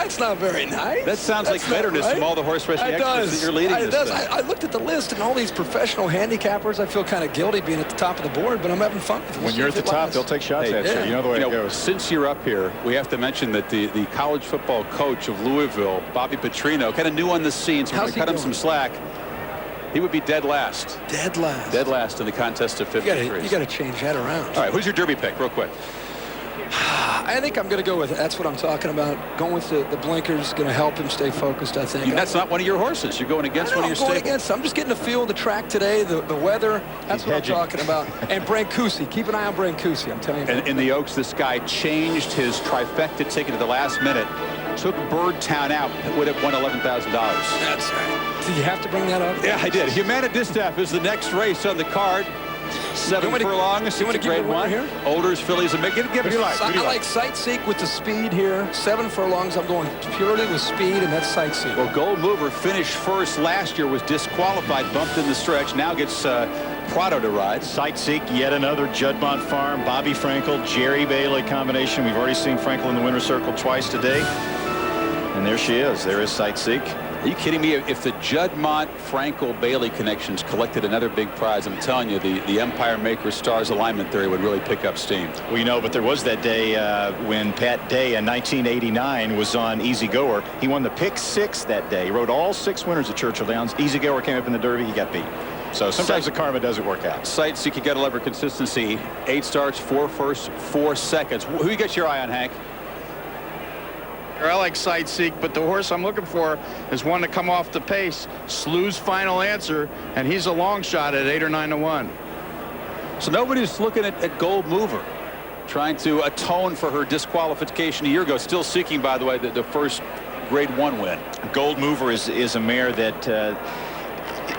That's not very nice. That sounds like bitterness from all the horse racing experts that you're leading this thing. I looked at the list and all these professional handicappers. I feel kind of guilty being at the top of the board, but I'm having fun. When you're at the top, they'll take shots at you. You know the way it goes. Since you're up here, we have to mention that the college football coach of Louisville, Bobby Petrino, kind of new on the scene, so we're going to cut him some slack. He would be dead last. Dead last. Dead last in the contest of 53. You got to change that around. All right, who's your Derby pick, real quick? I think I'm going to go with, that's what I'm talking about. Going with the blinkers, going to help him stay focused, I think. That's not one of your horses. You're going against one of your stables. I'm just getting a feel of the track today, the weather. That's what I'm talking about. And Brancusi. Keep an eye on Brancusi, I'm telling you. And in the Oaks, this guy changed his trifecta ticket at the last minute. Took Birdtown out, would have won $11,000. That's right. Did you have to bring that up? Yeah, I did. Humana Distaff is the next race on the card. 7 furlongs. You want to give it one here? Olders, fillies, and give it a like. I like Sightseek with the speed here. 7 furlongs. I'm going purely with speed, and that's Sightseek. Well, Gold Mover finished first last year, was disqualified, bumped in the stretch. Now gets Prado to ride. Sightseek, yet another Juddmonte Farm, Bobby Frankel, Jerry Bailey combination. We've already seen Frankel in the winner's circle twice today. And there she is. There is Sightseek. Are you kidding me? If the Juddmonte Frankel Bailey connections collected another big prize, I'm telling you, the Empire Maker Stars alignment theory would really pick up steam. Well, you know, but there was that day when Pat Day in 1989 was on Easy Goer. He won the pick 6 that day. He rode all 6 winners at Churchill Downs. Easy Goer came up in the Derby. He got beat. So sometimes the karma doesn't work out. Sightseek, you got to lever consistency. 8 starts, 4 firsts, 4 seconds. Who you got your eye on, Hank? I like Sightseek, but the horse I'm looking for is one to come off the pace. Slew's Final Answer, and he's a long shot at 8 or 9 to 1. So nobody's looking at Gold Mover, trying to atone for her disqualification a year ago. Still seeking, by the way, the first Grade 1 win. Gold Mover is a mare that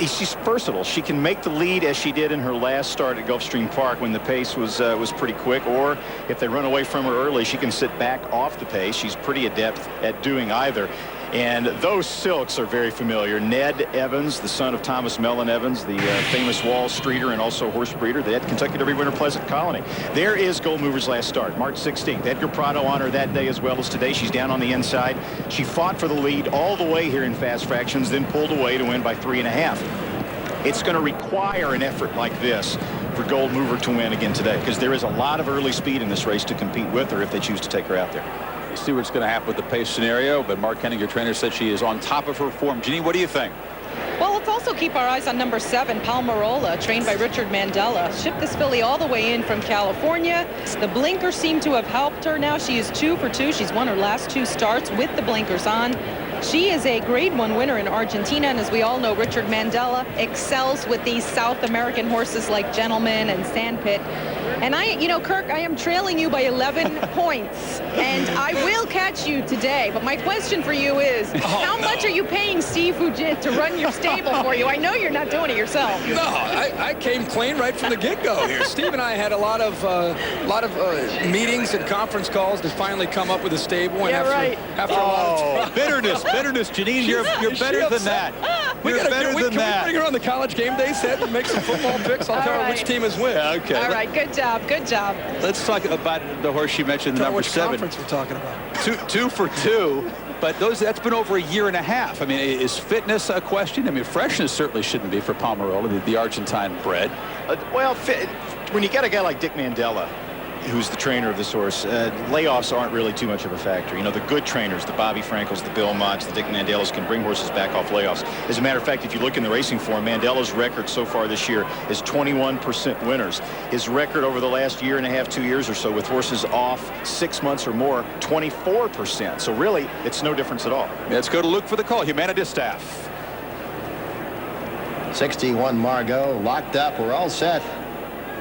she's versatile. She can make the lead as she did in her last start at Gulfstream Park when the pace was pretty quick, or if they run away from her early, she can sit back off the pace. She's pretty adept at doing either. And those silks are very familiar. Ned Evans, the son of Thomas Mellon Evans, the famous Wall Streeter and also horse breeder, the Kentucky Derby winner, Pleasant Colony. There is Gold Mover's last start, March 16th. Edgar Prado on her that day as well as today. She's down on the inside. She fought for the lead all the way here in fast fractions, then pulled away to win by 3.5. It's going to require an effort like this for Gold Mover to win again today, because there is a lot of early speed in this race to compete with her if they choose to take her out there. See what's going to happen with the pace scenario, but Mark Hennig, your trainer, said she is on top of her form. Jeannie, what do you think? Well, let's also keep our eyes on number 7, Palmarola, trained by Richard Mandella. Shipped this filly all the way in from California. The blinkers seem to have helped her now. She is 2 for 2. She's won her last 2 starts with the blinkers on. She is a Grade 1 winner in Argentina, and as we all know, Richard Mandella excels with these South American horses like Gentleman and Sandpit. And Kirk, I am trailing you by 11 points, and I will catch you today. But my question for you is, how much are you paying Steve Fugit to run your stable for you? I know you're not doing it yourself. No, I came clean right from the get-go here. Steve and I had a lot of meetings and conference calls to finally come up with a stable. And after a lot of bitterness, Janine, you're better than that. You're better than that. Can we bring her on the college game day set and make some football picks? I'll tell her which team is which. Okay. All right, good job, good job. Let's talk about the horse you mentioned, number 7. Which conference we're talking about. 2 for 2. But that's been over a year and a half. I mean, is fitness a question? I mean, freshness certainly shouldn't be for Palmarola, the Argentine bred. When you got a guy like Dick Mandella, who's the trainer of this horse, layoffs aren't really too much of a factor. You know, the good trainers, the Bobby Frankels, the Bill Motts, the Dick Mandellas can bring horses back off layoffs. As a matter of fact, if you look in the racing form, Mandella's record so far this year is 21% winners. His record over the last year and a half, 2 years or so with horses off 6 months or more, 24%. So really, it's no difference at all. Let's go to Luke for the call. Humana Distaff. 61 Margot locked up. We're all set.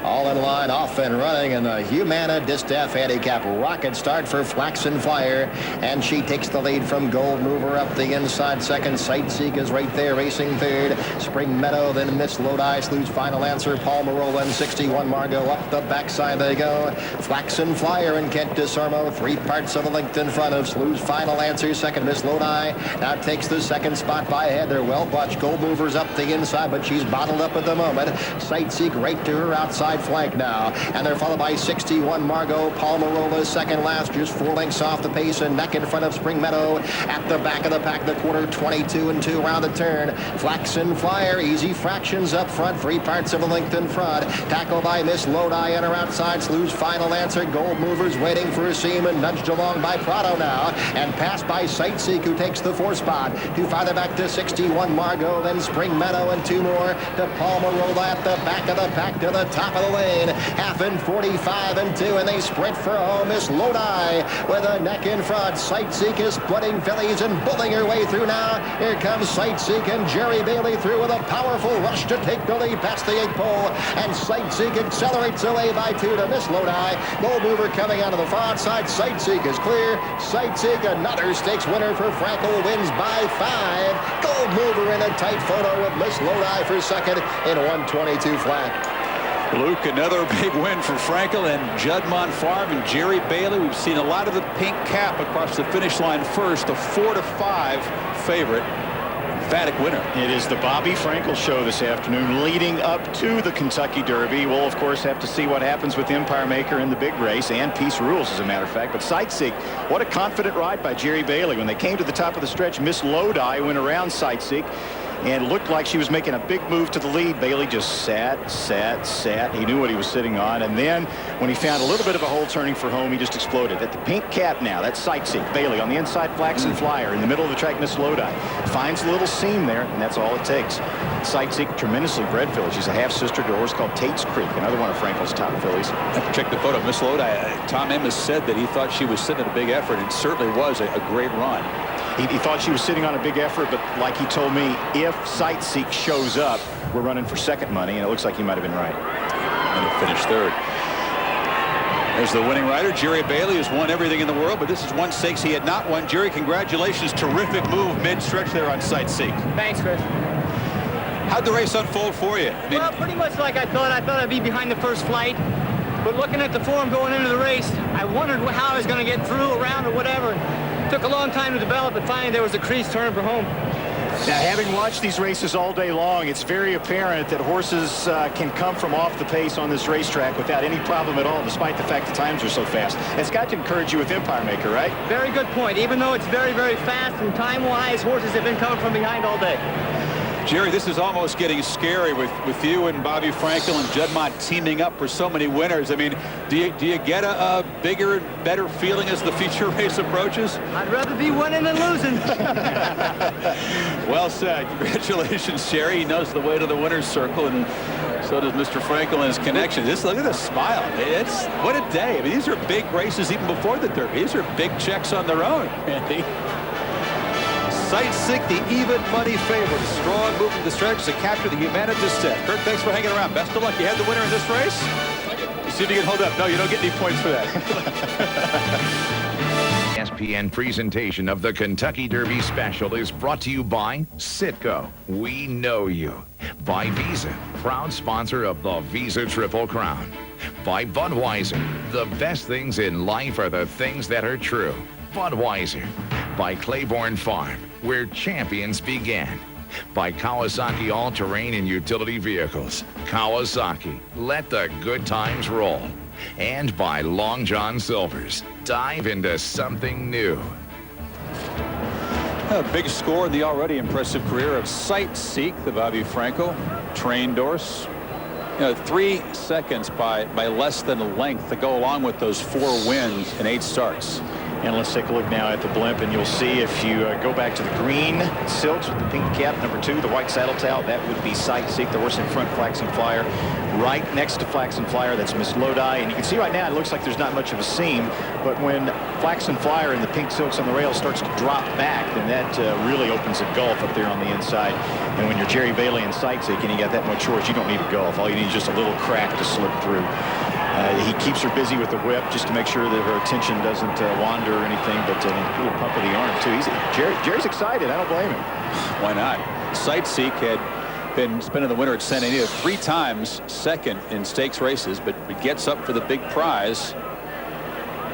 All in line, off and running, and the Humana Distaff handicap rocket start for Flaxen Flyer, and she takes the lead from Gold Mover up the inside. Second, Sightseek is right there, racing third. Spring Meadow, then Miss Lodi, Slew's Final Answer, Palmarola, and 61 Margot up the backside they go. Flaxen Flyer and Kent DeSormo, 3 parts of a length in front of Slew's Final Answer. Second, Miss Lodi now takes the second spot by Heather. Well watched. Gold Mover's up the inside, but she's bottled up at the moment. Sightseek right to her outside. inside flank now. And they're followed by 61 Margot. Palmarola second last, just 4 lengths off the pace and neck in front of Spring Meadow. At the back of the pack, the quarter, 22 and 2 round the turn. Flaxen Flyer, easy fractions up front, 3 parts of a length in front. Tackled by Miss Lodi and her outside. Slew's final answer. Gold Movers waiting for a seam and nudged along by Prado now. And passed by Sightseek, who takes the 4th spot. 2 farther back to 61 Margot, then Spring Meadow, and 2 more to Palmarola at the back of the pack to the top of the lane. Half in 45 and 2, and they sprint for home. Miss Lodi with a neck in front. Sightseek is splitting fillies and bulling her way through now. Here comes Sightseek and Jerry Bailey through with a powerful rush to take the lead past the 8th pole. And Sightseek accelerates away by 2 to Miss Lodi. Gold Mover coming out of the far outside. Sightseek is clear. Sightseek, another stakes winner for Frankel, wins by 5. Gold Mover in a tight photo with Miss Lodi for second in 122 flat. Luke, another big win for Frankel and Juddmonte Farm and Jerry Bailey. We've seen a lot of the pink cap across the finish line first. A 4-5 favorite. Emphatic winner. It is the Bobby Frankel show this afternoon leading up to the Kentucky Derby. We'll, of course, have to see what happens with Empire Maker in the big race and Peace Rules, as a matter of fact. But Sightseek, what a confident ride by Jerry Bailey. When they came to the top of the stretch, Miss Lodi went around Sightseek and looked like she was making a big move to the lead. Bailey just sat. He knew what he was sitting on. And then when he found a little bit of a hole turning for home, he just exploded. At the pink cap now, that's Sightseek. Bailey on the inside, Flaxen Flyer. In the middle of the track, Miss Lodi. Finds a little seam there, and that's all it takes. Sightseek, tremendously bred filly. She's a half-sister to a horse called Tate's Creek, another one of Frankel's top fillies. Check the photo. Miss Lodi, Tom Emmis said that he thought she was sitting at a big effort. It certainly was a great run. He thought she was sitting on a big effort, but like he told me, if Sightseek shows up, we're running for second money, and it looks like he might have been right. And he finished 3rd. There's the winning rider. Jerry Bailey has won everything in the world, but this is one stakes he had not won. Jerry, congratulations. Terrific move mid-stretch there on Sightseek. Thanks, Chris. How'd the race unfold for you? I mean, well, pretty much like I thought. I thought I'd be behind the first flight, but looking at the form going into the race, I wondered how I was going to get through, around, or whatever. It took a long time to develop, but finally there was a crease turn for home. Now, having watched these races all day long, it's very apparent that horses can come from off the pace on this racetrack without any problem at all, despite the fact the times are so fast. It's got to encourage you with Empire Maker, right? Very good point. Even though it's very, very fast and time-wise, horses have been coming from behind all day. Jerry, this is almost getting scary with you and Bobby Frankel and Juddmonte teaming up for so many winners. I mean, do you get a bigger and better feeling as the feature race approaches? I'd rather be winning than losing. Well said. Congratulations, Jerry. He knows the way to the winner's circle, and so does Mr. Frankel and his connection. Look at the smile. It's what a day. I mean, these are big races even before the Derby. These are big checks on their own, Andy. Sightseek, the even money favorite. A strong move in the stretch to capture the Humana Descent. Kurt, thanks for hanging around. Best of luck. You had the winner in this race. You see if you can hold up. No, you don't get any points for that. ESPN presentation of the Kentucky Derby Special is brought to you by Citgo. We know you. By Visa, proud sponsor of the Visa Triple Crown. By Budweiser, the best things in life are the things that are true. Budweiser. By Claiborne Farm, where champions began. By Kawasaki All-Terrain and Utility Vehicles. Kawasaki, let the good times roll. And by Long John Silver's. Dive into something new. A big score in the already impressive career of Sightseek, the Bobby Frankel trained horse. 3 seconds by less than a length to go along with those 4 wins and 8 starts. And let's take a look now at the blimp, and you'll see if you go back to the green silks with the pink cap, number 2, the white saddle tail, that would be Sightseek, the horse in front, Flaxen Flyer. Right next to Flaxen Flyer, that's Miss Lodi. And you can see right now it looks like there's not much of a seam, but when Flaxen Flyer and the pink silks on the rail starts to drop back, then that really opens a gulf up there on the inside. And when you're Jerry Bailey and Sightseek and you got that much horse, you don't need a gulf. All you need is just a little crack to slip through. He keeps her busy with the whip just to make sure that her attention doesn't wander or anything, but a little pump of the arm, too. Jerry's excited. I don't blame him. Why not? Sightseek had been spending the winter at Santa Anita 3 times second in stakes races, but gets up for the big prize.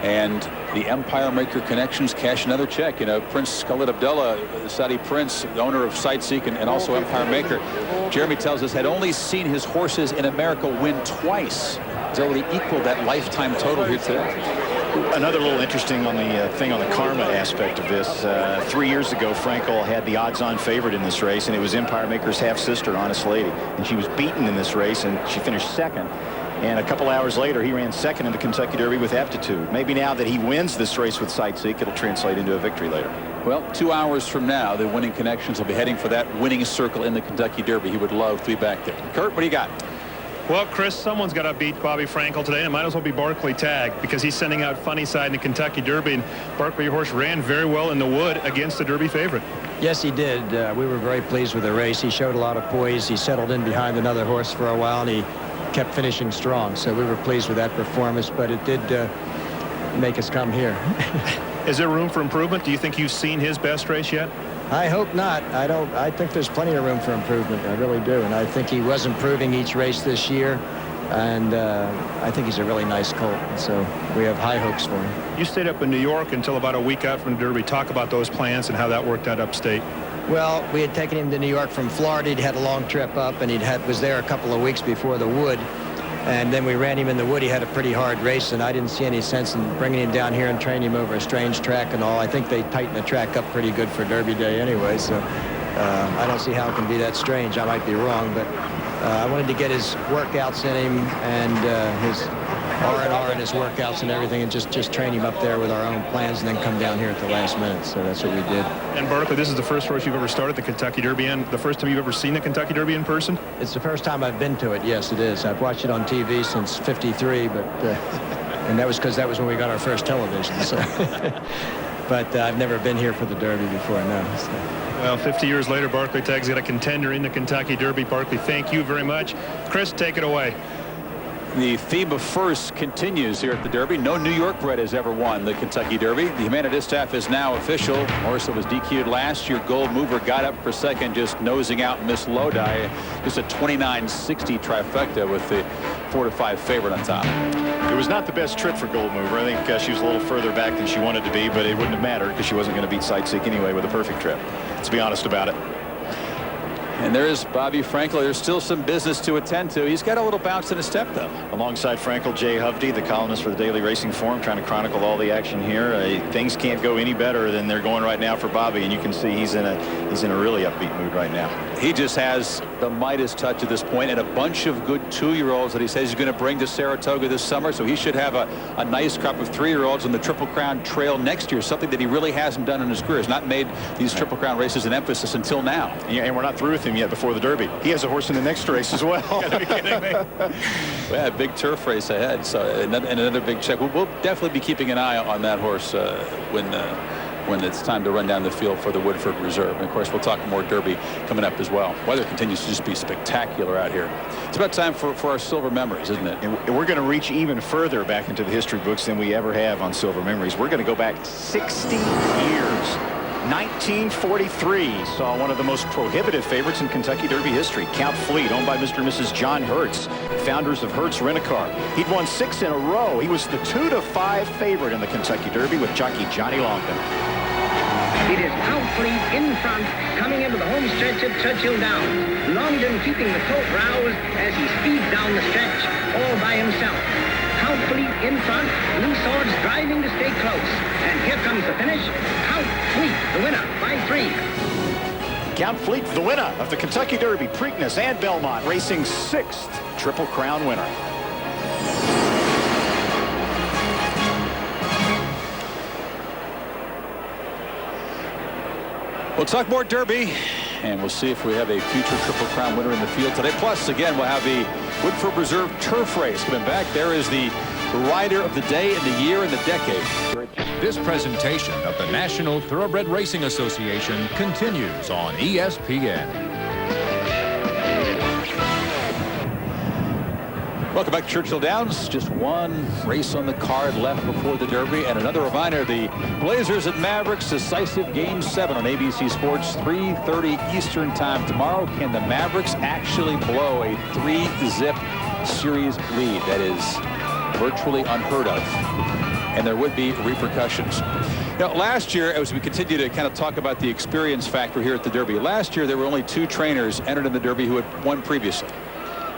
And the Empire Maker Connections cash another check. You know, Prince Khalid Abdullah, Saudi prince, the owner of Sightseek and also Empire Maker, Jeremy tells us, had only seen his horses in America win twice. He's already equaled that lifetime total here today. Another little interesting on the thing on the karma aspect of this. 3 years ago, Frankel had the odds-on favorite in this race, and it was Empire Maker's half-sister, Honest Lady. And she was beaten in this race, and she finished second. And a couple hours later, he ran second in the Kentucky Derby with Aptitude. Maybe now that he wins this race with Sightseek, it'll translate into a victory later. Well, 2 hours from now, the Winning Connections will be heading for that winning circle in the Kentucky Derby. He would love to be back there. Kurt, what do you got? Well, Chris, someone's got to beat Bobby Frankel today, and it might as well be Barkley Tagg, because he's sending out Funny Side in the Kentucky Derby, and Barkley, your horse, ran very well in the Wood against the Derby favorite. Yes, he did. We were very pleased with the race. He showed a lot of poise. He settled in behind another horse for a while, and he kept finishing strong. So we were pleased with that performance, but it did make us come here. Is there room for improvement? Do you think you've seen his best race yet? I hope not. I think there's plenty of room for improvement. I really do. And I think he was improving each race this year. And I think he's a really nice colt. So we have high hopes for him. You stayed up in New York until about a week out from the Derby. Talk about those plans and how that worked out upstate. Well, we had taken him to New York from Florida. He'd had a long trip up, and was there a couple of weeks before the Wood. And then we ran him in the Wood. He had a pretty hard race, and I didn't see any sense in bringing him down here and training him over a strange track and all. I think they tightened the track up pretty good for Derby Day anyway, so I don't see how it can be that strange. I might be wrong, but I wanted to get his workouts in him and his R&R and his workouts and everything, and just train him up there with our own plans and then come down here at the last minute. So that's what we did. And Barkley, this is the first race you've ever started the Kentucky Derby in. The first time you've ever seen the Kentucky Derby in person? It's the first time I've been to it. Yes, it is. I've watched it on TV since '53, but and that was because that was when we got our first television. So. But I've never been here for the Derby before, no. So. Well, 50 years later, Barkley Tagg's got a contender in the Kentucky Derby. Barkley, thank you very much. Chris, take it away. The theme of first continues here at the Derby. No New York bred has ever won the Kentucky Derby. The Humana Distaff is now official. Horse that was DQ'd last year, Gold Mover, got up for second, just nosing out Miss Lodi. Just a 29.60 trifecta with the 4-5 favorite on top. It was not the best trip for Gold Mover. I think she was a little further back than she wanted to be, but it wouldn't have mattered because she wasn't going to beat Sightseek anyway with a perfect trip. Let's be honest about it. And there's Bobby Frankel. There's still some business to attend to. He's got a little bounce in his step, though. Alongside Frankel, Jay Hovde, the columnist for the Daily Racing Forum, trying to chronicle all the action here. Things can't go any better than they're going right now for Bobby, and you can see he's in a really upbeat mood right now. He just has the Midas touch at this point, and a bunch of good 2-year-olds that he says he's going to bring to Saratoga this summer. So he should have a nice crop of 3-year-olds on the Triple Crown Trail next year, something that he really hasn't done in his career. He's not made these Triple Crown races an emphasis until now. Yeah, and we're not through with him yet before the Derby. He has a horse in the next race as well. Are you kidding me? Yeah, a big turf race ahead. So another big check. We'll definitely be keeping an eye on that horse when it's time to run down the field for the Woodford Reserve. And of course, we'll talk more Derby coming up as well. Weather continues to just be spectacular out here. It's about time for our Silver Memories, isn't it? And we're going to reach even further back into the history books than we ever have on Silver Memories. We're going to go back 60 years. 1943 saw one of the most prohibitive favorites in Kentucky Derby history, Count Fleet, owned by Mr. and Mrs. John Hertz, founders of Hertz Rent-A-Car. He'd won 6 in a row. He was the 2-5 favorite in the Kentucky Derby with jockey Johnny Longden. It is Count Fleet in front, coming into the home stretch at Churchill Downs. Longden keeping the colt roused as he speeds down the stretch all by himself. Count Fleet in front, Blue Swords driving to stay close. And here comes the finish. Count Fleet, the winner, by 3. Count Fleet, the winner of the Kentucky Derby, Preakness and Belmont, racing 6th Triple Crown winner. We'll talk more Derby, and we'll see if we have a future Triple Crown winner in the field today. Plus, again, we'll have the Woodford Reserve Turf Race coming back. There is the rider of the day and the year and the decade. This presentation of the National Thoroughbred Racing Association continues on ESPN. Welcome back to Churchill Downs. Just one race on the card left before the Derby. And another reminder, the Blazers and Mavericks decisive Game 7 on ABC Sports, 3:30 Eastern Time tomorrow. Can the Mavericks actually blow a 3-zip series lead? That is virtually unheard of, and there would be repercussions. Now, last year, as we continue to kind of talk about the experience factor here at the Derby, last year there were only 2 trainers entered in the Derby who had won previously,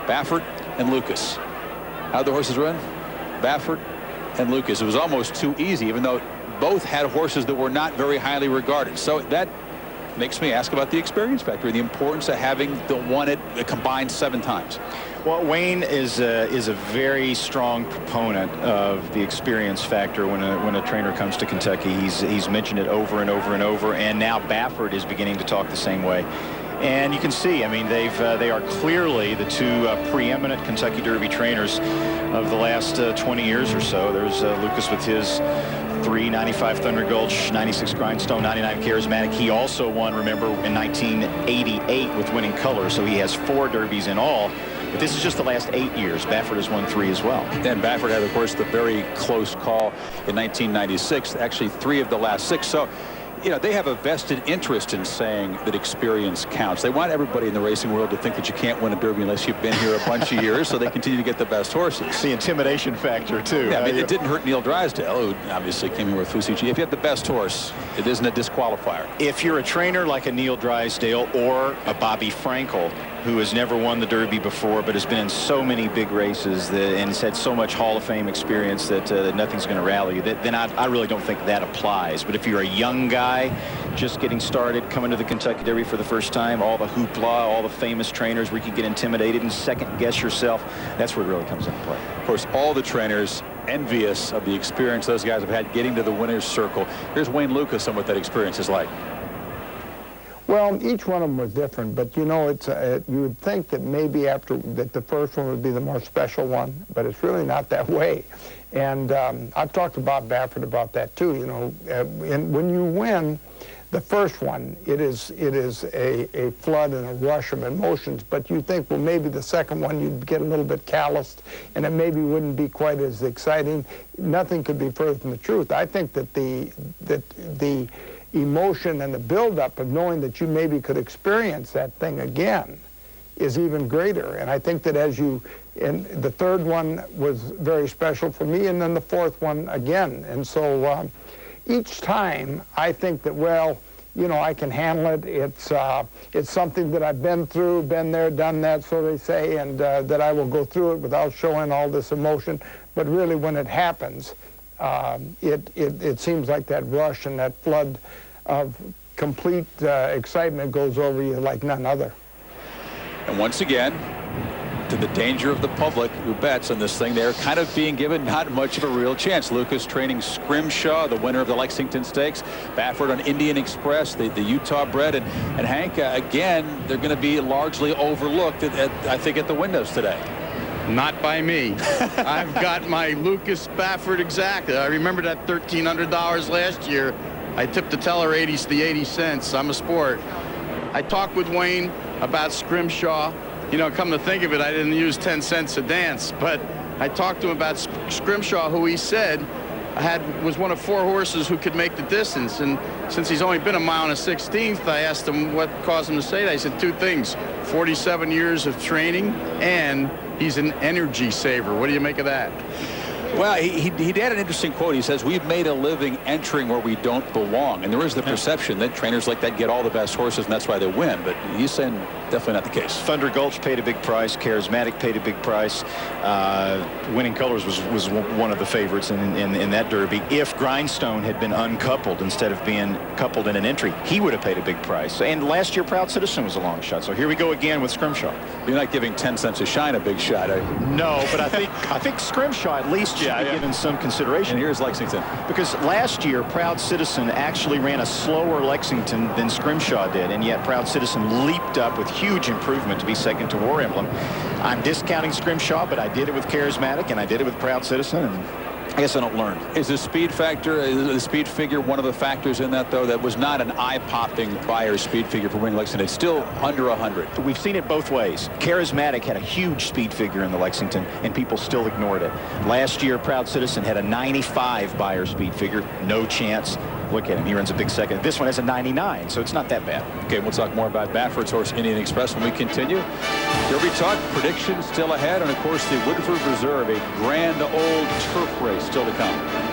Baffert and Lucas. How'd the horses run? Baffert and Lucas. It was almost too easy, even though both had horses that were not very highly regarded. So that makes me ask about the experience factor, the importance of having the won it combined 7 times. Well, Wayne is a very strong proponent of the experience factor when a trainer comes to Kentucky. He's mentioned it over and over and over, and now Baffert is beginning to talk the same way. And you can see, I mean, they are clearly the 2 preeminent Kentucky Derby trainers of the last 20 years or so. There's Lucas with his 395 Thunder Gulch, 96 Grindstone, 99 Charismatic. He also won, remember, in 1988 with Winning Colors, so he has 4 Derbies in all. But this is just the last 8 years. Baffert has won 3 as well. And Baffert had, of course, the very close call in 1996, actually 3 of the last 6. So, you know, they have a vested interest in saying that experience counts. They want everybody in the racing world to think that you can't win a Derby unless you've been here a bunch of years, so they continue to get the best horses. The intimidation factor, too. Yeah, I mean, it didn't hurt Neil Drysdale, who obviously came here with Fusici. If you have the best horse, it isn't a disqualifier. If you're a trainer like a Neil Drysdale or a Bobby Frankel, who has never won the Derby before but has been in so many big races and has had so much Hall of Fame experience that nothing's going to rally you, then I really don't think that applies. But if you're a young guy just getting started, coming to the Kentucky Derby for the first time, all the hoopla, all the famous trainers where you can get intimidated and second guess yourself, that's where it really comes into play. Of course, all the trainers envious of the experience those guys have had getting to the winner's circle. Here's Wayne Lucas on what that experience is like. Well, each one of them was different, but you know, you would think that maybe that the first one would be the more special one, but it's really not that way. And I've talked to Bob Baffert about that too. You know, and when you win the first one, it is a flood and a rush of emotions. But you think, well, maybe the second one you'd get a little bit calloused, and it maybe wouldn't be quite as exciting. Nothing could be further from the truth. I think that the emotion and the buildup of knowing that you maybe could experience that thing again is even greater. And I think that and the third one was very special for me, and then the fourth one again. And so each time I think that, well, you know, I can handle it. It's something that I've been through, been there, done that, so they say, and that I will go through it without showing all this emotion. But really, when it happens, it seems like that rush and that flood of complete excitement goes over you like none other. And once again, to the danger of the public who bets on this thing, they're kind of being given not much of a real chance. Lucas training Scrimshaw, the winner of the Lexington Stakes. Baffert on Indian Express, the Utah bred. And Hank, again, they're going to be largely overlooked, I think, at the windows today. Not by me. I've got my Lucas Baffert exactly. I remember that $1,300 last year. I tipped the teller 80 cents. I'm a sport. I talked with Wayne about Scrimshaw. You know, come to think of it, I didn't use 10 cents a dance, but I talked to him about Scrimshaw, who he said was one of 4 horses who could make the distance. And since he's only been a mile and a 16th, I asked him what caused him to say that. He said 2 things: 47 years of training, and he's an energy saver. What do you make of that? Well, he had an interesting quote. He says, we've made a living entering where we don't belong. And there is the perception that trainers like that get all the best horses, and that's why they win. But he's saying definitely not the case. Thunder Gulch paid a big price. Charismatic paid a big price. Winning Colors was one of the favorites in that Derby. If Grindstone had been uncoupled instead of being coupled in an entry, he would have paid a big price. And last year, Proud Citizen was a long shot. So here we go again with Scrimshaw. You're not giving 10 cents a shine a big shot. No, but I think Scrimshaw at least should be given some consideration. And here's Lexington. Because last year, Proud Citizen actually ran a slower Lexington than Scrimshaw did, and yet Proud Citizen leaped up with huge improvement to be second to War Emblem. I'm discounting Scrimshaw, but I did it with Charismatic, and I did it with Proud Citizen, and I guess I don't learn. Is the speed factor, is the speed figure one of the factors in that, though? That was not an eye-popping buyer speed figure for Winning Lexington. It's still under 100. We've seen it both ways. Charismatic had a huge speed figure in the Lexington, and people still ignored it. Last year, Proud Citizen had a 95 buyer speed figure. No chance. Look at him. He runs a big second. This one has a 99, so it's not that bad. Okay, we'll talk more about Bafford's horse, Indian Express, when we continue. Derby talk, predictions still ahead, and of course the Woodford Reserve, a grand old turf race still to come.